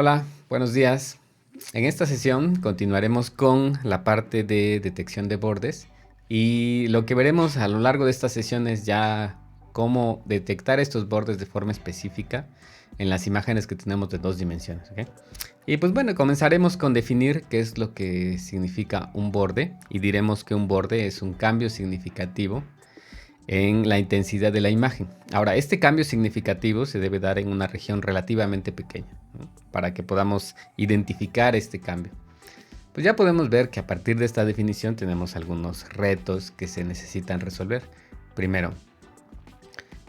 Hola, buenos días. En esta sesión continuaremos con la parte de detección de bordes y lo que veremos a lo largo de esta sesión es ya cómo detectar estos bordes de forma específica en las imágenes que tenemos de 2 dimensiones. ¿Ok? Y pues bueno, comenzaremos con definir qué es lo que significa un borde y diremos que un borde es un cambio significativo en la intensidad de la imagen. Ahora, este cambio significativo se debe dar en una región relativamente pequeña, ¿no? Para que podamos identificar este cambio. Pues ya podemos ver que a partir de esta definición tenemos algunos retos que se necesitan resolver. Primero,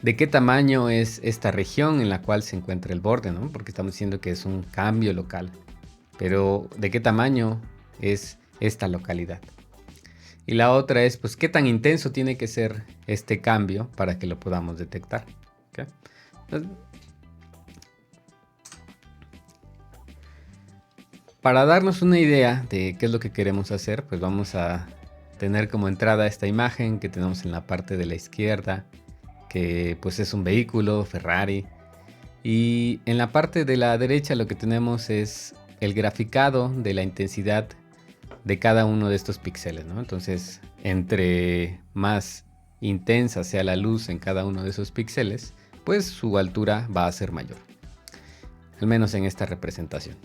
¿de qué tamaño es esta región en la cual se encuentra el borde, ¿no? Porque estamos diciendo que es un cambio local. Pero ¿de qué tamaño es esta localidad? Y la otra es, pues, qué tan intenso tiene que ser este cambio para que lo podamos detectar. ¿Ok? Entonces, para darnos una idea de qué es lo que queremos hacer, pues vamos a tener como entrada esta imagen que tenemos en la parte de la izquierda, que pues es un vehículo, Ferrari. Y en la parte de la derecha lo que tenemos es el graficado de la intensidad de cada uno de estos píxeles, ¿no? Entonces, entre más intensa sea la luz en cada uno de esos píxeles, pues su altura va a ser mayor, al menos en esta representación.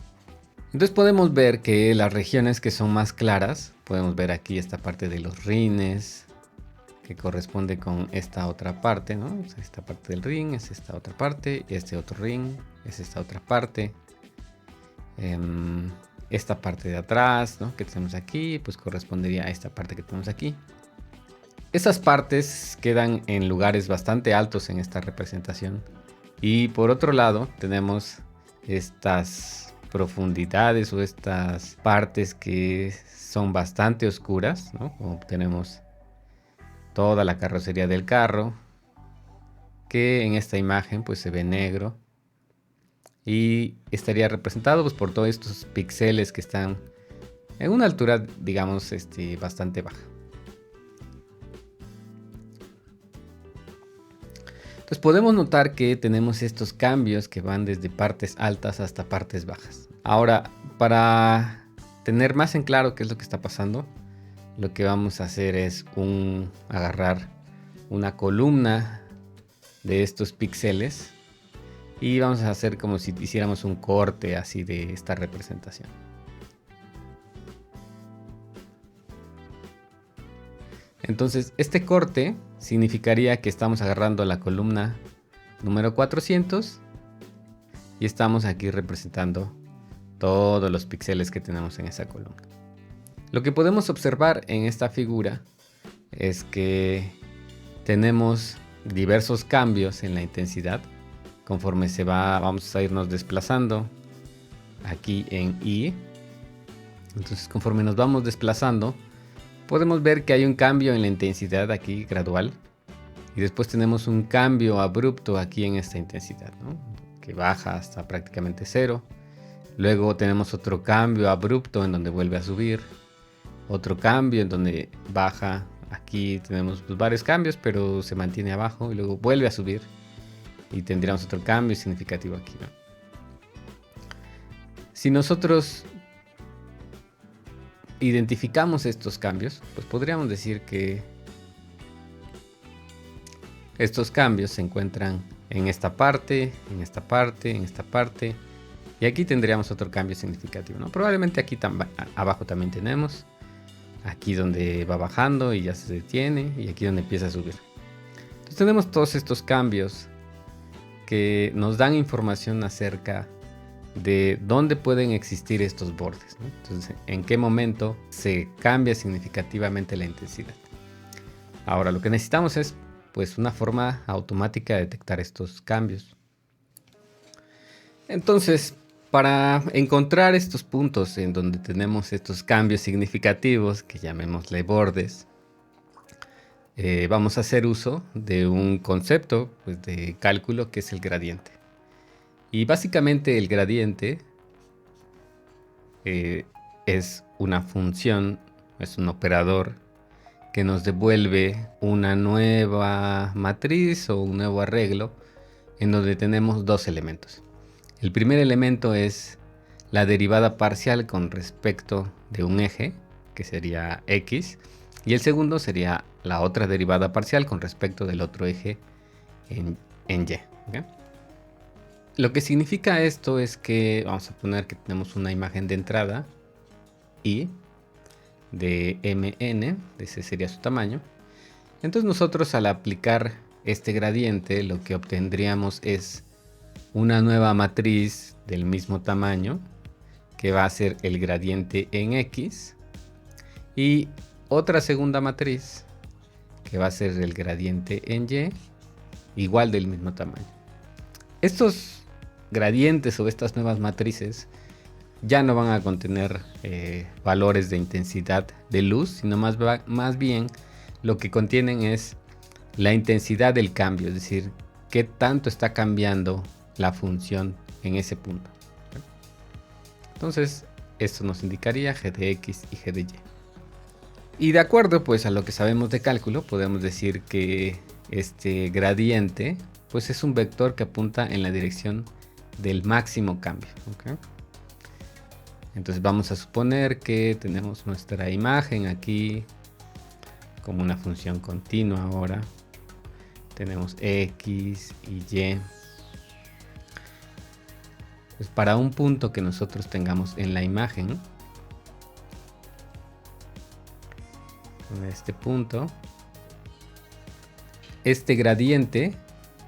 Entonces podemos ver que las regiones que son más claras, podemos ver aquí esta parte de los rines, que corresponde con esta otra parte, ¿no? Esta parte del rin es esta otra parte, y este otro rin es esta otra parte. Esta parte de atrás, ¿no? Que tenemos aquí, pues correspondería a esta parte que tenemos aquí. Esas partes quedan en lugares bastante altos en esta representación. Y por otro lado tenemos estas profundidades o estas partes que son bastante oscuras, ¿no? Como tenemos toda la carrocería del carro, que en esta imagen pues se ve negro y estaría representado pues, por todos estos píxeles que están en una altura, digamos, bastante baja. Entonces podemos notar que tenemos estos cambios que van desde partes altas hasta partes bajas. Ahora, para tener más en claro qué es lo que está pasando, lo que vamos a hacer es agarrar una columna de estos píxeles y vamos a hacer como si hiciéramos un corte así de esta representación. Entonces, este corte significaría que estamos agarrando la columna número 400 y estamos aquí representando todos los píxeles que tenemos en esa columna. Lo que podemos observar en esta figura es que tenemos diversos cambios en la intensidad conforme vamos a irnos desplazando aquí en Y. Entonces, conforme nos vamos desplazando, podemos ver que hay un cambio en la intensidad aquí gradual y después tenemos un cambio abrupto aquí en esta intensidad, ¿no? Que baja hasta prácticamente 0. Luego tenemos otro cambio abrupto en donde vuelve a subir, otro cambio en donde baja. Aquí tenemos pues, varios cambios, pero se mantiene abajo y luego vuelve a subir y tendríamos otro cambio significativo aquí, ¿no? Si nosotros identificamos estos cambios, pues podríamos decir que estos cambios se encuentran en esta parte, en esta parte, en esta parte, y aquí tendríamos otro cambio significativo, ¿no? Probablemente aquí abajo también tenemos, aquí donde va bajando y ya se detiene, y aquí donde empieza a subir. Entonces tenemos todos estos cambios que nos dan información acerca de dónde pueden existir estos bordes, ¿no? Entonces, en qué momento se cambia significativamente la intensidad. Ahora, lo que necesitamos es pues una forma automática de detectar estos cambios. Entonces, para encontrar estos puntos en donde tenemos estos cambios significativos, que llamémosle bordes, vamos a hacer uso de un concepto pues, de cálculo que es el gradiente. Y básicamente el gradiente es una función, es un operador que nos devuelve una nueva matriz o un nuevo arreglo en donde tenemos dos elementos. El primer elemento es la derivada parcial con respecto de un eje, que sería X, y el segundo sería la otra derivada parcial con respecto del otro eje en Y. ¿Okay? Lo que significa esto es que vamos a poner que tenemos una imagen de entrada y de mn, ese sería su tamaño. Entonces nosotros al aplicar este gradiente lo que obtendríamos es una nueva matriz del mismo tamaño que va a ser el gradiente en X y otra segunda matriz que va a ser el gradiente en Y igual del mismo tamaño. Estos gradientes o estas nuevas matrices ya no van a contener valores de intensidad de luz, sino más bien lo que contienen es la intensidad del cambio, es decir, qué tanto está cambiando la función en ese punto. Entonces, esto nos indicaría g de x y g de y. Y de acuerdo pues a lo que sabemos de cálculo, podemos decir que este gradiente pues es un vector que apunta en la dirección del máximo cambio. ¿Okay? Entonces vamos a suponer que tenemos nuestra imagen aquí como una función continua ahora. Tenemos x y y. Pues para un punto que nosotros tengamos en la imagen, en este punto, este gradiente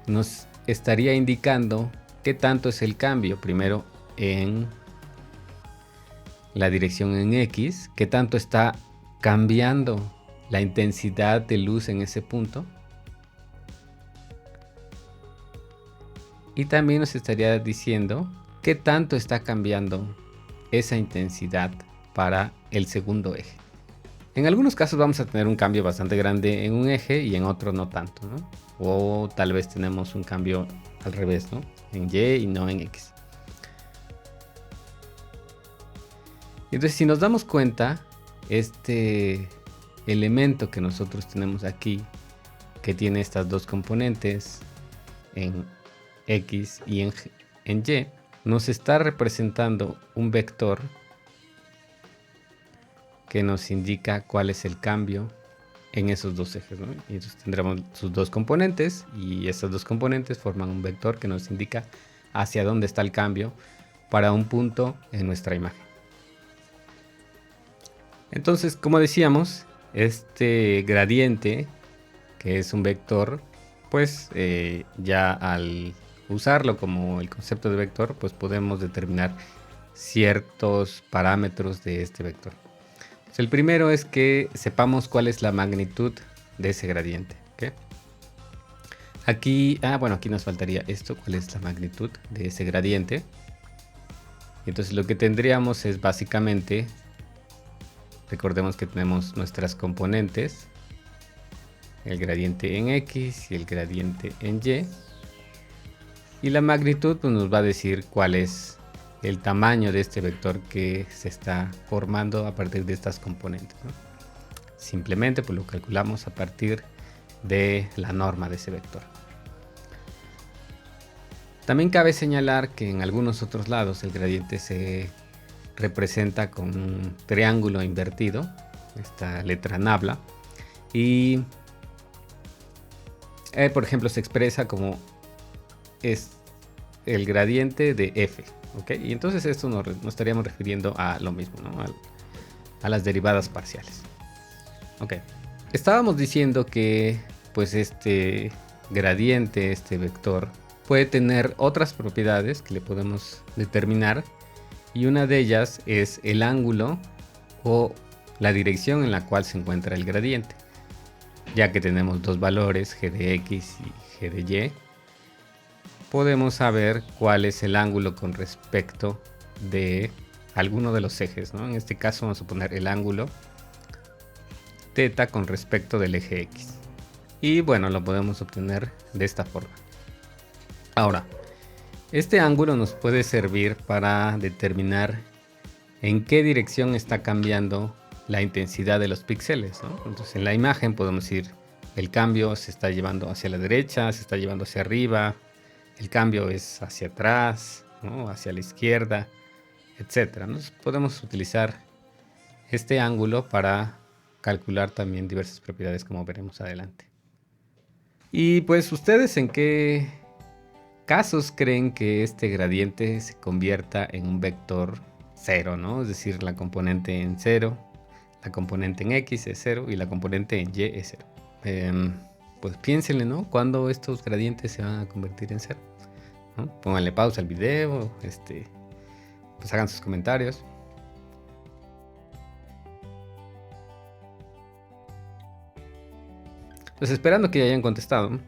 nos estaría indicando qué tanto es el cambio, primero en la dirección en X, qué tanto está cambiando la intensidad de luz en ese punto. Y también nos estaría diciendo qué tanto está cambiando esa intensidad para el segundo eje. En algunos casos vamos a tener un cambio bastante grande en un eje y en otro no tanto, ¿no? O tal vez tenemos un cambio al revés, ¿no? En Y y no en X. Entonces, si nos damos cuenta, este elemento que nosotros tenemos aquí, que tiene estas dos componentes en X y en Y, nos está representando un vector que nos indica cuál es el cambio en esos dos ejes, ¿no? Y entonces tendremos sus dos componentes y estas dos componentes forman un vector que nos indica hacia dónde está el cambio para un punto en nuestra imagen. Entonces, como decíamos, este gradiente, que es un vector, pues ya al usarlo como el concepto de vector, pues podemos determinar ciertos parámetros de este vector. Pues el primero es que sepamos cuál es la magnitud de ese gradiente. ¿Okay? Aquí nos faltaría esto, cuál es la magnitud de ese gradiente. Entonces lo que tendríamos es básicamente, recordemos que tenemos nuestras componentes, el gradiente en X y el gradiente en Y. Y la magnitud pues, nos va a decir cuál es el tamaño de este vector que se está formando a partir de estas componentes, ¿no? Simplemente pues lo calculamos a partir de la norma de ese vector. También cabe señalar que en algunos otros lados el gradiente se representa con un triángulo invertido, esta letra nabla, y por ejemplo se expresa como es el gradiente de f, ¿ok? Y entonces esto nos estaríamos refiriendo a lo mismo, ¿no? A las derivadas parciales. Ok, estábamos diciendo que pues este gradiente, este vector, puede tener otras propiedades que le podemos determinar y una de ellas es el ángulo o la dirección en la cual se encuentra el gradiente. Ya que tenemos dos valores, g de x y g de y, podemos saber cuál es el ángulo con respecto de alguno de los ejes, ¿no? En este caso vamos a poner el ángulo θ con respecto del eje X. Y bueno, lo podemos obtener de esta forma. Ahora, este ángulo nos puede servir para determinar en qué dirección está cambiando la intensidad de los píxeles, ¿no? Entonces en la imagen podemos decir el cambio se está llevando hacia la derecha, se está llevando hacia arriba, el cambio es hacia atrás, ¿no? Hacia la izquierda, etcétera, ¿no? Podemos utilizar este ángulo para calcular también diversas propiedades, como veremos adelante. Y pues, ¿ustedes en qué casos creen que este gradiente se convierta en un vector 0, ¿no? Es decir, la componente en 0, la componente en x es 0 y la componente en y es 0. Pues piénsenle, ¿no? ¿Cuándo estos gradientes se van a convertir en 0? ¿No? Pónganle pausa al video, pues hagan sus comentarios. Pues esperando que ya hayan contestado.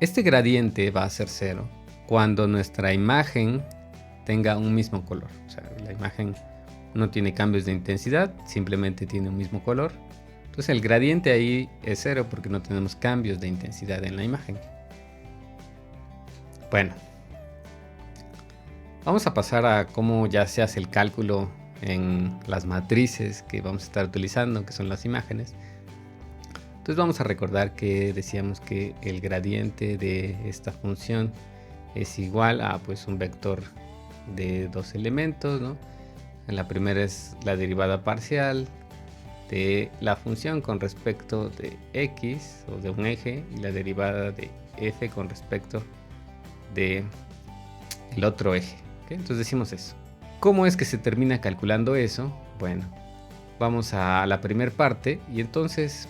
Este gradiente va a ser 0 cuando nuestra imagen tenga un mismo color. O sea, la imagen no tiene cambios de intensidad, simplemente tiene un mismo color. Entonces el gradiente ahí es 0 porque no tenemos cambios de intensidad en la imagen. Bueno, vamos a pasar a cómo ya se hace el cálculo en las matrices que vamos a estar utilizando, que son las imágenes. Entonces vamos a recordar que decíamos que el gradiente de esta función es igual a pues un vector de dos elementos, ¿no? La primera es la derivada parcial de la función con respecto de x o de un eje y la derivada de f con respecto de el otro eje. ¿Okay? Entonces decimos eso. ¿Cómo es que se termina calculando eso? Bueno, vamos a la primera parte y entonces,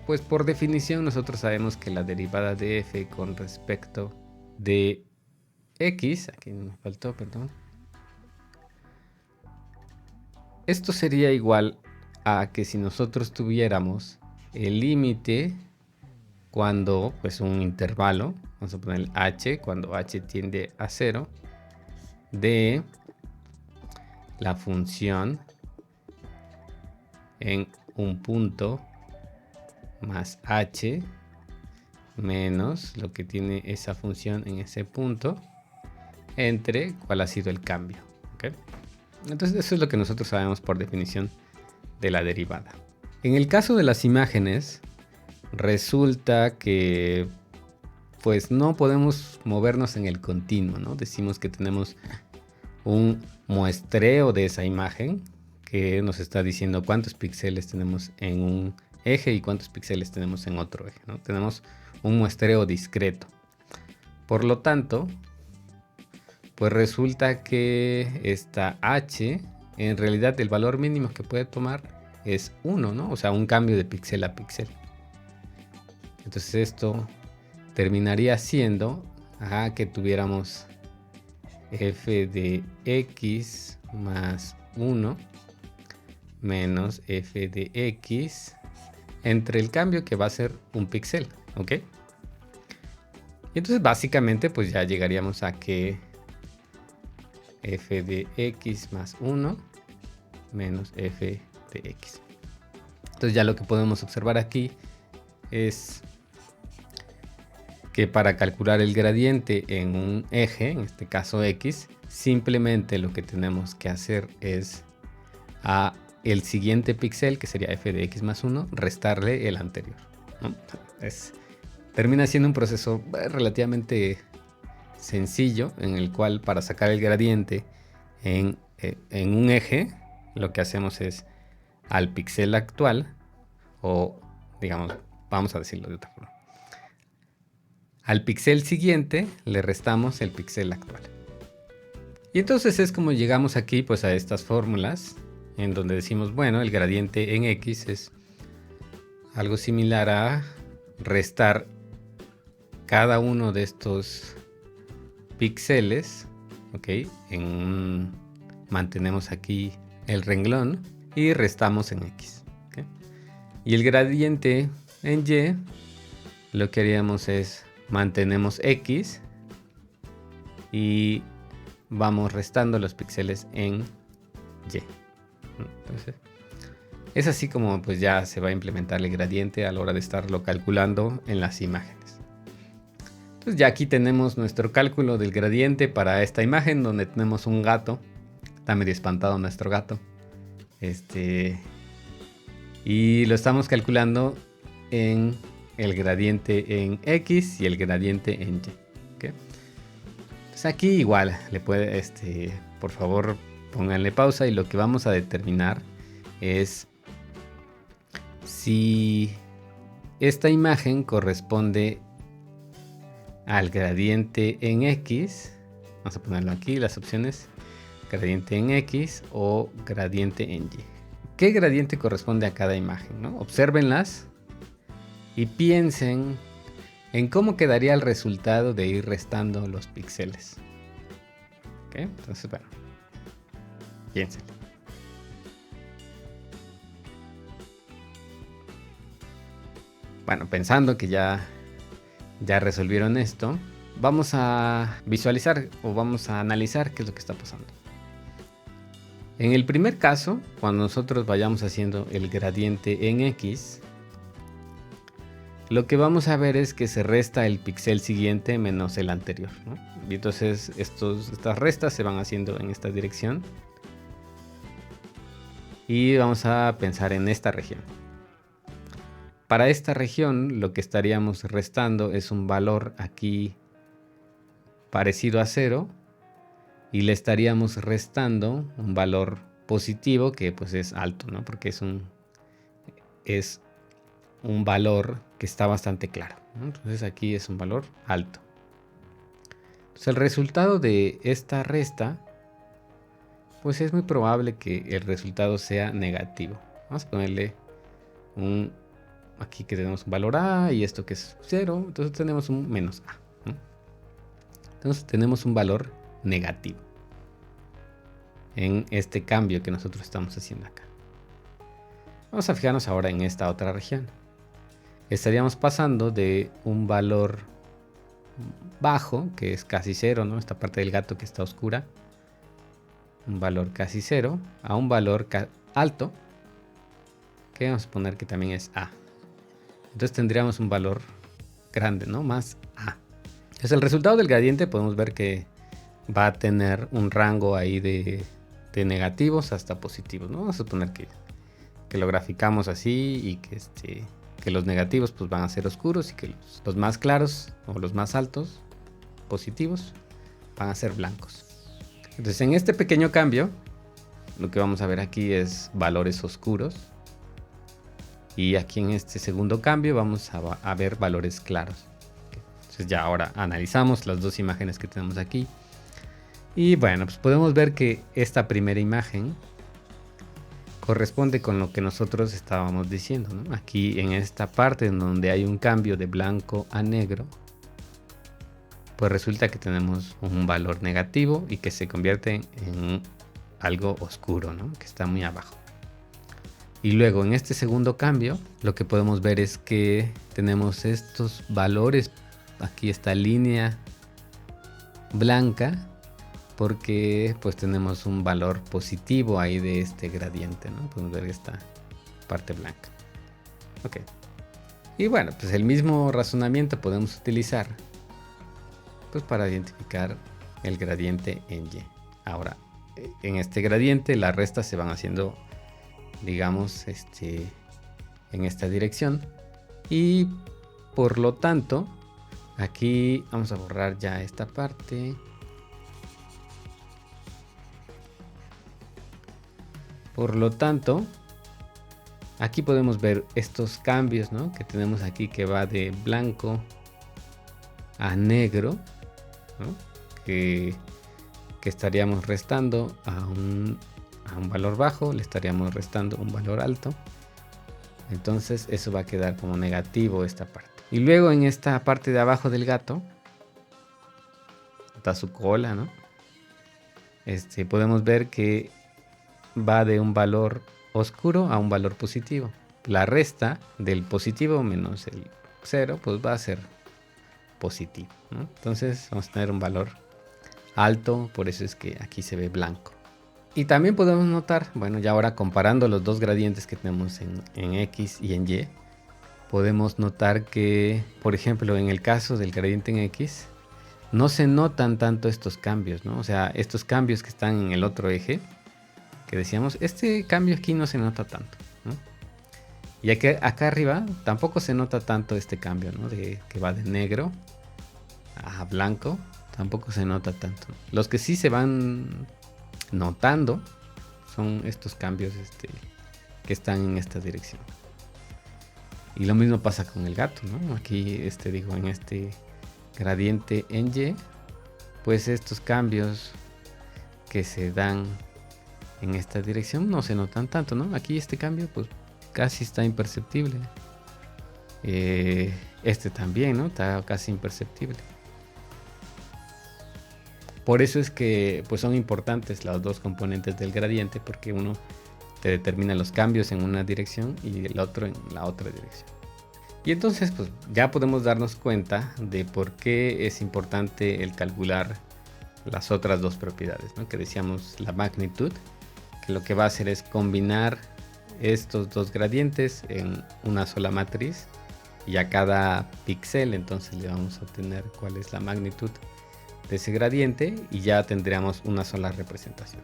pues por definición nosotros sabemos que la derivada de f con respecto de x, aquí me faltó, perdón. Esto sería igual a que si nosotros tuviéramos el límite cuando, pues un intervalo, vamos a poner h, cuando h tiende a 0, de la función en un punto más h menos lo que tiene esa función en ese punto entre cuál ha sido el cambio. ¿Okay? Entonces eso es lo que nosotros sabemos por definición de la derivada. En el caso de las imágenes, resulta que pues no podemos movernos en el continuo, ¿no? Decimos que tenemos un muestreo de esa imagen que nos está diciendo cuántos píxeles tenemos en un eje y cuántos píxeles tenemos en otro eje, ¿no? Tenemos un muestreo discreto. Por lo tanto, pues resulta que esta h, en realidad el valor mínimo que puede tomar es 1, ¿no? O sea, un cambio de píxel a píxel. Entonces esto terminaría siendo que tuviéramos f de x más 1 menos f de x entre el cambio que va a ser un píxel, ¿ok? Y entonces básicamente pues ya llegaríamos a que f de x más 1 menos f de x. Entonces ya lo que podemos observar aquí es que para calcular el gradiente en un eje, en este caso x, simplemente lo que tenemos que hacer es a el siguiente píxel, que sería f de x más 1, restarle el anterior, ¿no? Termina siendo un proceso relativamente sencillo, en el cual para sacar el gradiente en un eje, lo que hacemos es al píxel actual, o digamos, vamos a decirlo de otra forma, al píxel siguiente le restamos el píxel actual. Y entonces es como llegamos aquí pues a estas fórmulas en donde decimos, bueno, el gradiente en x es algo similar a restar cada uno de estos píxeles, ¿ok? Mantenemos aquí el renglón y restamos en x. ¿Okay? Y el gradiente en y, lo que haríamos es mantenemos x y vamos restando los píxeles en y. Entonces, es así como pues ya se va a implementar el gradiente a la hora de estarlo calculando en las imágenes. Entonces ya aquí tenemos nuestro cálculo del gradiente para esta imagen donde tenemos un gato. Está medio espantado nuestro gato. Y lo estamos calculando en el gradiente en x y el gradiente en y. ¿Okay? Pues aquí igual, por favor, pónganle pausa y lo que vamos a determinar es si esta imagen corresponde al gradiente en X. Vamos a ponerlo aquí, las opciones: gradiente en X o gradiente en Y. ¿Qué gradiente corresponde a cada imagen, ¿no? Obsérvenlas y piensen en cómo quedaría el resultado de ir restando los píxeles. ¿Ok? Entonces, bueno, piensen. Bueno, pensando que ya resolvieron esto, vamos a visualizar o vamos a analizar qué es lo que está pasando. En el primer caso, cuando nosotros vayamos haciendo el gradiente en X, lo que vamos a ver es que se resta el píxel siguiente menos el anterior, ¿no? Y entonces estas restas se van haciendo en esta dirección. Y vamos a pensar en esta región. Para esta región lo que estaríamos restando es un valor aquí parecido a 0. Y le estaríamos restando un valor positivo que pues es alto, ¿no? Porque es un valor que está bastante claro, ¿no? Entonces aquí es un valor alto. Entonces el resultado de esta resta, pues es muy probable que el resultado sea negativo. Vamos a ponerle aquí que tenemos un valor A y esto que es 0, entonces tenemos un menos A, ¿no? Entonces tenemos un valor negativo en este cambio que nosotros estamos haciendo acá. Vamos a fijarnos ahora en esta otra región. Estaríamos pasando de un valor bajo, que es casi 0, ¿no? Esta parte del gato que está oscura, un valor casi 0, a un valor alto, que vamos a poner que también es A. Entonces tendríamos un valor grande, ¿no? Más A. Entonces el resultado del gradiente podemos ver que va a tener un rango ahí de negativos hasta positivos, ¿no? Vamos a suponer que lo graficamos así y que los negativos pues van a ser oscuros y que los más claros o los más altos, positivos, van a ser blancos. Entonces en este pequeño cambio, lo que vamos a ver aquí es valores oscuros. Y aquí en este segundo cambio vamos a ver valores claros. Entonces ya ahora analizamos las dos imágenes que tenemos aquí. Y bueno, pues podemos ver que esta primera imagen corresponde con lo que nosotros estábamos diciendo, ¿no? Aquí en esta parte en donde hay un cambio de blanco a negro, pues resulta que tenemos un valor negativo y que se convierte en algo oscuro, ¿no? Que está muy abajo. Y luego en este segundo cambio lo que podemos ver es que tenemos estos valores, aquí esta línea blanca, porque pues tenemos un valor positivo ahí de este gradiente, ¿no? Podemos ver esta parte blanca. Ok. Y bueno, pues el mismo razonamiento podemos utilizar pues para identificar el gradiente en Y. Ahora, en este gradiente las restas se van haciendo, digamos, en esta dirección. Y por lo tanto, aquí vamos a borrar ya esta parte. Por lo tanto, aquí podemos ver estos cambios, ¿no? Que tenemos aquí, que va de blanco a negro, ¿no? Que estaríamos restando a un valor bajo, le estaríamos restando un valor alto. Entonces eso va a quedar como negativo esta parte. Y luego en esta parte de abajo del gato está su cola, ¿no? Podemos ver que va de un valor oscuro a un valor positivo. La resta del positivo menos el 0 pues va a ser positivo, ¿no? Entonces vamos a tener un valor alto, por eso es que aquí se ve blanco. Y también podemos notar, bueno, ya ahora comparando los dos gradientes que tenemos en X y en Y, podemos notar que, por ejemplo, en el caso del gradiente en X, no se notan tanto estos cambios, ¿no? O sea, estos cambios que están en el otro eje, que decíamos, este cambio aquí no se nota tanto, ¿no? Y acá arriba tampoco se nota tanto este cambio, ¿no? Que va de negro a blanco. tampoco se nota tanto. Los que sí se van notando son estos cambios que están en esta dirección. Y lo mismo pasa con el gato, ¿no? Aquí digo, en este gradiente en Y, pues estos cambios que se dan en esta dirección no se notan tanto, ¿no? Aquí este cambio pues casi está imperceptible. Este también, ¿no? Está casi imperceptible. Por eso es que pues son importantes las dos componentes del gradiente, porque uno te determina los cambios en una dirección y el otro en la otra dirección. Y entonces pues ya podemos darnos cuenta de por qué es importante el calcular las otras dos propiedades, ¿no? Que decíamos la magnitud, que lo que va a hacer es combinar estos dos gradientes en una sola matriz, y a cada píxel entonces le vamos a obtener cuál es la magnitud de ese gradiente y ya tendríamos una sola representación.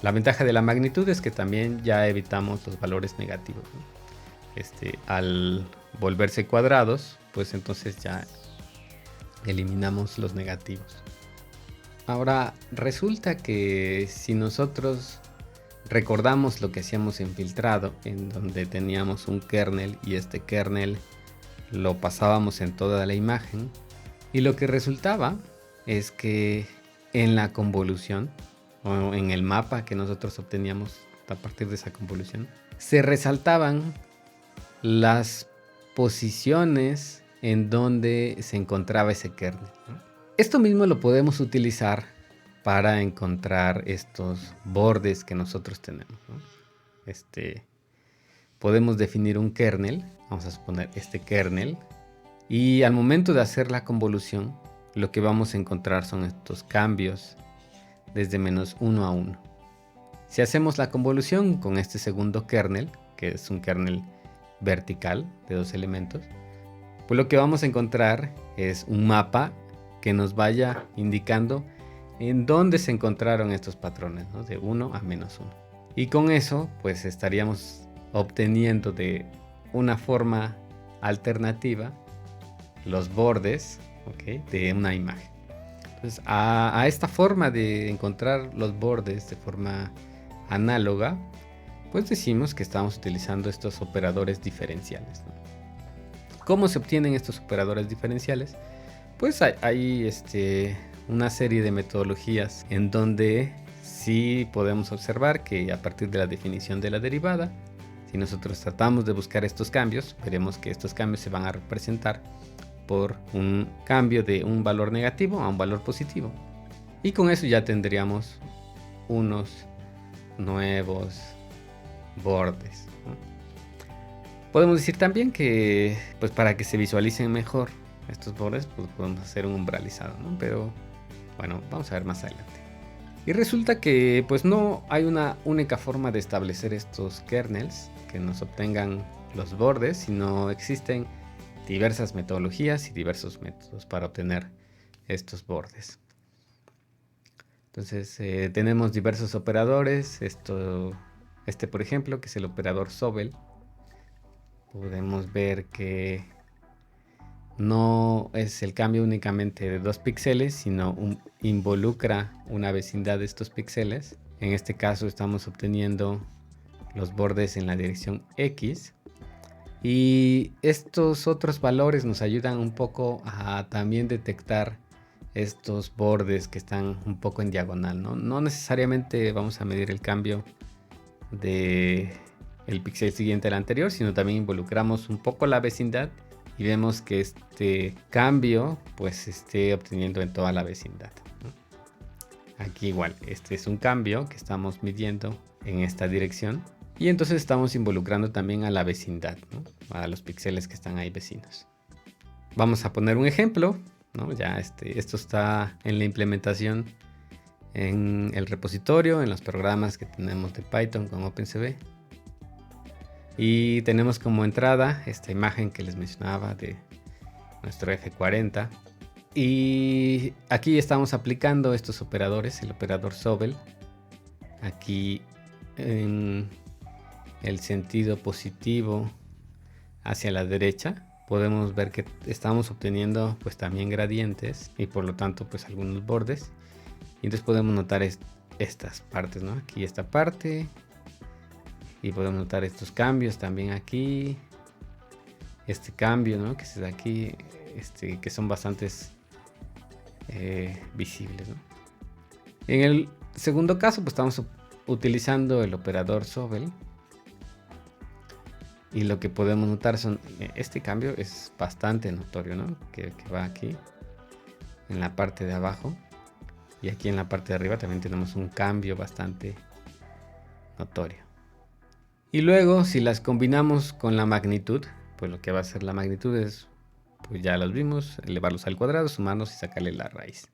La ventaja de la magnitud es que también ya evitamos los valores negativos, ¿no? Al volverse cuadrados, pues entonces ya eliminamos los negativos. Ahora resulta que si nosotros recordamos lo que hacíamos en filtrado, en donde teníamos un kernel y este kernel lo pasábamos en toda la imagen, y lo que resultaba es que en la convolución o en el mapa que nosotros obteníamos a partir de esa convolución, se resaltaban las posiciones en donde se encontraba ese kernel, ¿no? Esto mismo lo podemos utilizar para encontrar estos bordes que nosotros tenemos, ¿no? Podemos definir un kernel, vamos a suponer este kernel, y al momento de hacer la convolución, lo que vamos a encontrar son estos cambios desde -1 a 1. Si hacemos la convolución con este segundo kernel, que es un kernel vertical de 2 elementos, pues lo que vamos a encontrar es un mapa que nos vaya indicando en dónde se encontraron estos patrones, ¿no? De 1 a -1. Y con eso pues estaríamos obteniendo de una forma alternativa los bordes, ¿okay?, de una imagen. Entonces a esta forma de encontrar los bordes de forma análoga, pues decimos que estamos utilizando estos operadores diferenciales, ¿no? ¿Cómo se obtienen estos operadores diferenciales? Pues hay una serie de metodologías en donde sí podemos observar que a partir de la definición de la derivada, si nosotros tratamos de buscar estos cambios, veremos que estos cambios se van a representar por un cambio de un valor negativo a un valor positivo. Y con eso ya tendríamos unos nuevos bordes, ¿no? Podemos decir también que pues para que se visualicen mejor estos bordes, pues podemos hacer un umbralizado, ¿no? Pero bueno, vamos a ver más adelante. Y resulta que pues no hay una única forma de establecer estos kernels que nos obtengan los bordes, sino existen diversas metodologías y diversos métodos para obtener estos bordes. Entonces tenemos diversos operadores. Por ejemplo, que es el operador Sobel. Podemos ver que no es el cambio únicamente de 2 píxeles, sino involucra una vecindad de estos píxeles. En este caso estamos obteniendo los bordes en la dirección X. Y estos otros valores nos ayudan un poco a también detectar estos bordes que están un poco en diagonal, ¿no? No necesariamente vamos a medir el cambio de el píxel siguiente al anterior, sino también involucramos un poco la vecindad y vemos que este cambio pues se esté obteniendo en toda la vecindad, ¿no? Aquí igual, este es un cambio que estamos midiendo en esta dirección. Y entonces estamos involucrando también a la vecindad, ¿no? A los píxeles que están ahí vecinos. Vamos a poner un ejemplo, ¿no? Ya esto está en la implementación en el repositorio, en los programas que tenemos de Python con OpenCV. Y tenemos como entrada esta imagen que les mencionaba de nuestro F40. Y aquí estamos aplicando estos operadores, el operador Sobel. Aquí en el sentido positivo hacia la derecha, podemos ver que estamos obteniendo pues también gradientes y por lo tanto pues algunos bordes. Y entonces podemos notar estas partes, ¿no? Aquí esta parte. Y podemos notar estos cambios también aquí. Este cambio, ¿no? Que se da aquí. Que son bastantes visibles, ¿no? En el segundo caso, pues estamos utilizando el operador Sobel. Y lo que podemos notar son, este cambio es bastante notorio, ¿no? Que va aquí, en la parte de abajo. Y aquí en la parte de arriba también tenemos un cambio bastante notorio. Y luego, si las combinamos con la magnitud, pues lo que va a hacer la magnitud es, pues ya los vimos, elevarlos al cuadrado, sumarlos y sacarle la raíz.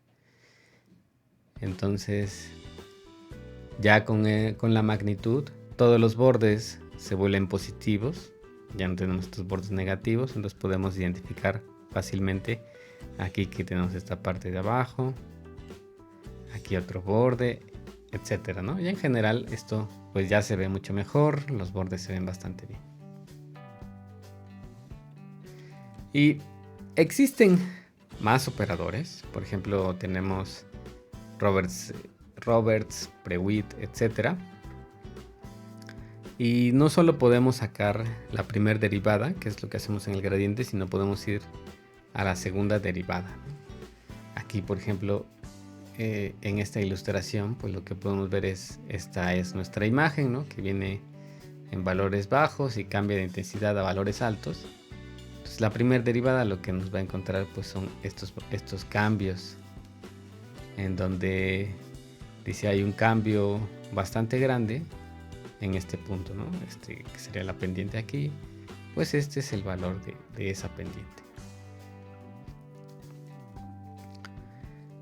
Entonces, ya con la magnitud, todos los bordes se vuelven positivos. Ya no tenemos estos bordes negativos, entonces podemos identificar fácilmente aquí que tenemos esta parte de abajo, aquí otro borde, etcétera, ¿no? Y en general esto pues ya se ve mucho mejor, los bordes se ven bastante bien. Y existen más operadores, por ejemplo tenemos Roberts, Prewitt, etcétera. Y no solo podemos sacar la primera derivada, que es lo que hacemos en el gradiente, sino podemos ir a la segunda derivada. Aquí, por ejemplo, en esta ilustración, pues lo que podemos ver es, esta es nuestra imagen, ¿no? Que viene en valores bajos y cambia de intensidad a valores altos. Entonces la primera derivada lo que nos va a encontrar pues son estos cambios, en donde dice hay un cambio bastante grande en este punto, ¿no? Que sería la pendiente aquí, pues este es el valor de esa pendiente.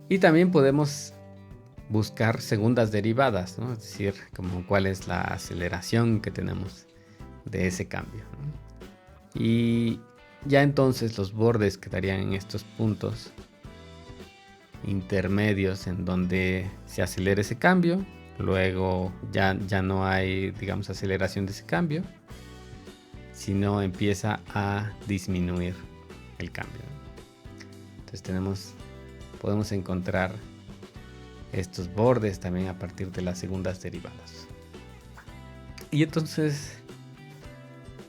Y también podemos buscar segundas derivadas, ¿no? Es decir, como cuál es la aceleración que tenemos de ese cambio, ¿no? Y ya entonces los bordes quedarían en estos puntos intermedios en donde se acelera ese cambio. Luego ya no hay, digamos, aceleración de ese cambio, sino empieza a disminuir el cambio. Entonces podemos encontrar estos bordes también a partir de las segundas derivadas. Y entonces,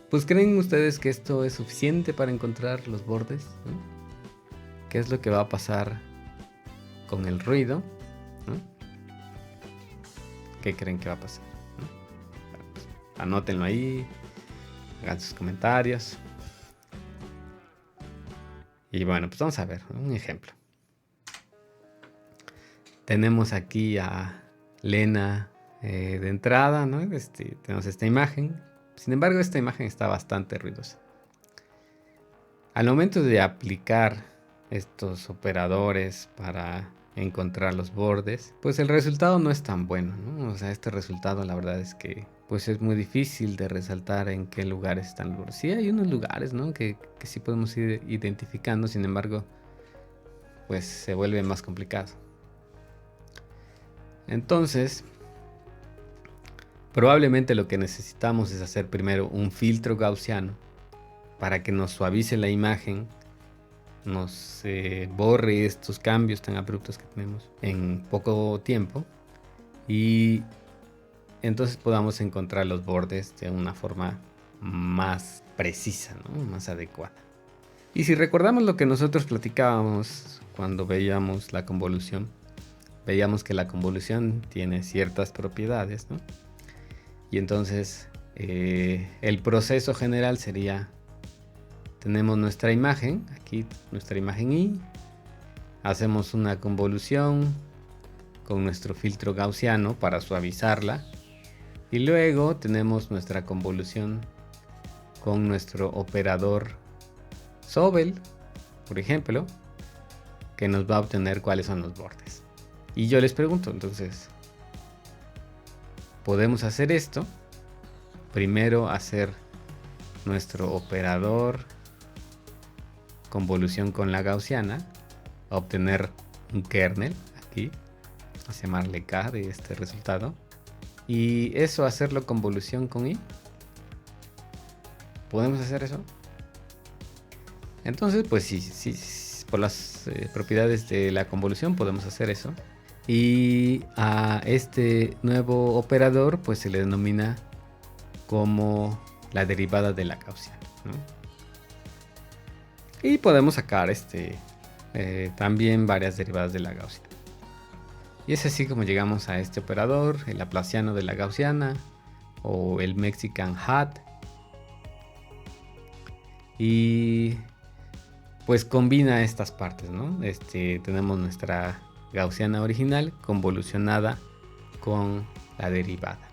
pues ¿creen ustedes que esto es suficiente para encontrar los bordes, ¿no? ¿Qué es lo que va a pasar con el ruido, ¿no? ¿Qué creen que va a pasar? Bueno, pues, anótenlo ahí, hagan sus comentarios. Y bueno, pues vamos a ver un ejemplo. Tenemos aquí a Lena de entrada, ¿no? Tenemos esta imagen. Sin embargo, esta imagen está bastante ruidosa. Al momento de aplicar estos operadores para encontrar los bordes, pues el resultado no es tan bueno, ¿no? O sea, este resultado la verdad es que pues es muy difícil de resaltar en qué lugares están los bordes. Sí hay unos lugares, ¿no? que sí podemos ir identificando, sin embargo, pues se vuelve más complicado. Entonces, probablemente lo que necesitamos es hacer primero un filtro gaussiano para que nos suavice la imagen, nos borre estos cambios tan abruptos que tenemos en poco tiempo y entonces podamos encontrar los bordes de una forma más precisa, ¿no? Más adecuada. Y si recordamos lo que nosotros platicábamos cuando veíamos la convolución, veíamos que la convolución tiene ciertas propiedades, ¿no? Y entonces el proceso general sería: tenemos nuestra imagen, aquí nuestra imagen Y, hacemos una convolución con nuestro filtro gaussiano para suavizarla y luego tenemos nuestra convolución con nuestro operador Sobel, por ejemplo, que nos va a obtener cuáles son los bordes. Y yo les pregunto, entonces, podemos hacer esto, primero hacer nuestro operador convolución con la gaussiana, obtener un kernel aquí, vamos a llamarle K de este resultado, y eso hacerlo convolución con Y. ¿Podemos hacer eso? Entonces, pues sí, por las propiedades de la convolución podemos hacer eso. Y a este nuevo operador pues se le denomina como la derivada de la gaussiana, ¿no? Y podemos sacar también varias derivadas de la gaussiana. Y es así como llegamos a este operador, el laplaciano de la gaussiana o el Mexican hat. Y pues combina estas partes, ¿no? Tenemos nuestra gaussiana original convolucionada con la derivada.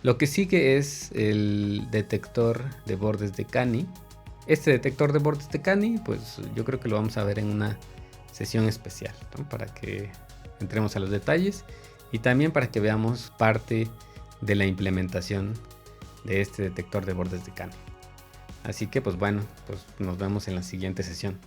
Lo que sigue es el detector de bordes de Canny. Este detector de bordes de Canny, pues yo creo que lo vamos a ver en una sesión especial, ¿no? Para que entremos a los detalles y también para que veamos parte de la implementación de este detector de bordes de Canny. Así que pues bueno, pues nos vemos en la siguiente sesión.